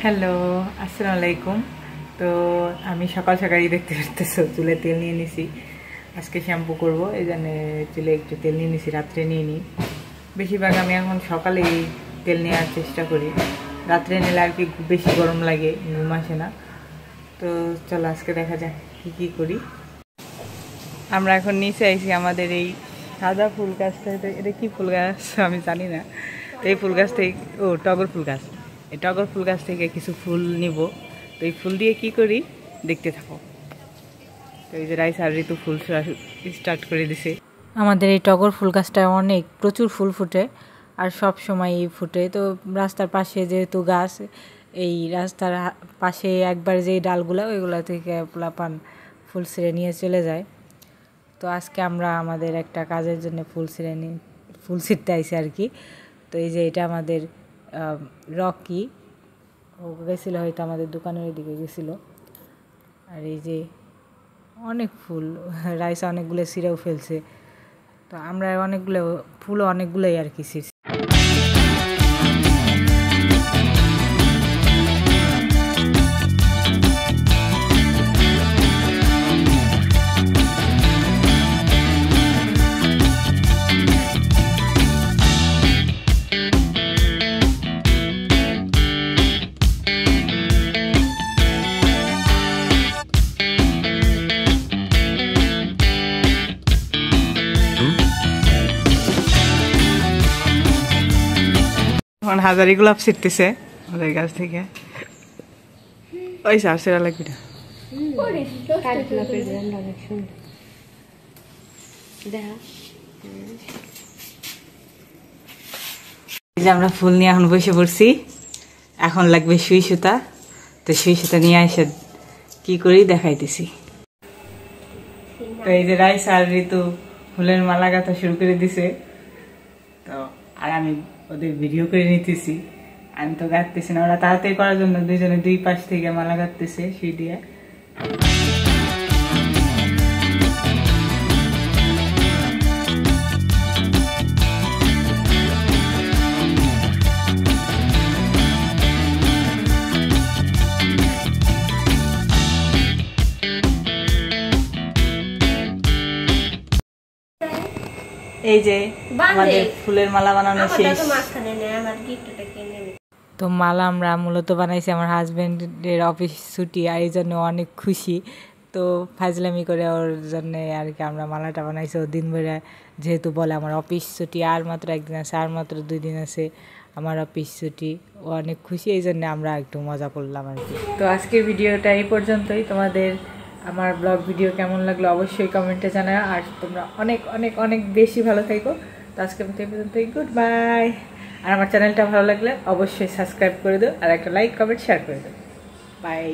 Hello, আসসালামু আলাইকুম। তো আমি সকাল সকালই দেখতে পারতেছো চুলে তেল নিয়ে নিছি। আজকে শ্যাম্পু করবো, এই জন্য চুলে একটু তেল নিয়ে নিছি, রাত্রে নিয়ে নিই। বেশিরভাগ আমি এখন সকালেই তেল নেওয়ার চেষ্টা করি, রাত্রে নিলে আর কি বেশি গরম লাগে, ঘুম আসে না। তো চলো আজকে দেখা যাক কী করি। আমরা এখন নিচে আইছি আমাদের এই সাদা ফুল গাছটা। এটা কি ফুল গাছ আমি জানি না। তো এই ফুল গাছ থেকে টগর ফুল গাছ, এই টগর ফুল গাছ থেকে কিছু ফুল নিব। তো এই ফুল দিয়ে কি করি দেখতে থাকো। তো এই যে রাইস আর ঋতু ফুল স্টার্ট করে দিছে। আমাদের এই টগর ফুল গাছটা প্রচুর ফুল ফুটে, আর সব সময় ফুটে। তো রাস্তার পাশে যেহেতু গাছ, এই রাস্তার পাশে একবার যেই ডালগুলো ওইগুলো থেকে পোলাপান ফুল ছিঁড়ে নিয়ে চলে যায়। তো আজকে আমরা আমাদের একটা কাজের জন্য ফুল ছিঁড়তে আইছি আর কি। তো এই যে এটা আমাদের রকি, ও গেছিলো হয়তো আমাদের দোকানের ওইদিকে গেছিলো। আর এই যে অনেক ফুল, রাইসা অনেকগুলো ছিঁড়েও ফেলছে। তো আমরা অনেকগুলোই আর কি ছিঁড়ছি। হাজারি গোলাপ ছিটতেছে আমাদের গাছ থেকে। ওই সারা লাগবে না, আমরা ফুল নিয়ে এখন বসে পড়ছি। এখন লাগবে সুই সুতা। তো সুই সুতা নিয়ে এসে কি করি দেখাইতেছি। তো এই যে রাইস আর ঋতু ফুলের মালা গাঁথা শুরু করে দিছে। তো আর আমি ওদের ভিডিও করে নিতেছি, আমি তো গাঁথতেছি না। ওরা তাড়াতাড়ি করার জন্য দুইজনে দুই পাশ থেকে মালা গাঁথতেছে সুই দিয়ে। এই যে আমাদের ফুলের মালা বানানো শেষ। তো মালা আমরা মূলত বানাইছি আমার হাজবেন্ডের অফিস ছুটি, আর এই জন্য অনেক খুশি। তো ফাজলামি করে ওর জন্য আর কি আমরা মালাটা বানাইছি। ও দিন ভরে যেহেতু বলে আমার অফিস ছুটি আর মাত্র একদিন আছে, আর মাত্র 2 দিন আছে আমার অফিস ছুটি। ও অনেক খুশি, এই জন্য আমরা একটু মজা করলাম আর কি। তো আজকের ভিডিওটা এই পর্যন্তই। তোমাদের আমার ব্লগ ভিডিও কেমন লাগলো অবশ্যই কমেন্টে জানাও। আর তোমরা অনেক অনেক অনেক বেশি ভালো থাকো। তো আজকে এই পর্যন্তই, গুড বাই। আর আমার চ্যানেলটা ভালো লাগলে অবশ্যই সাবস্ক্রাইব করে দাও, আর একটা লাইক কমেন্ট শেয়ার করে দাও। বাই।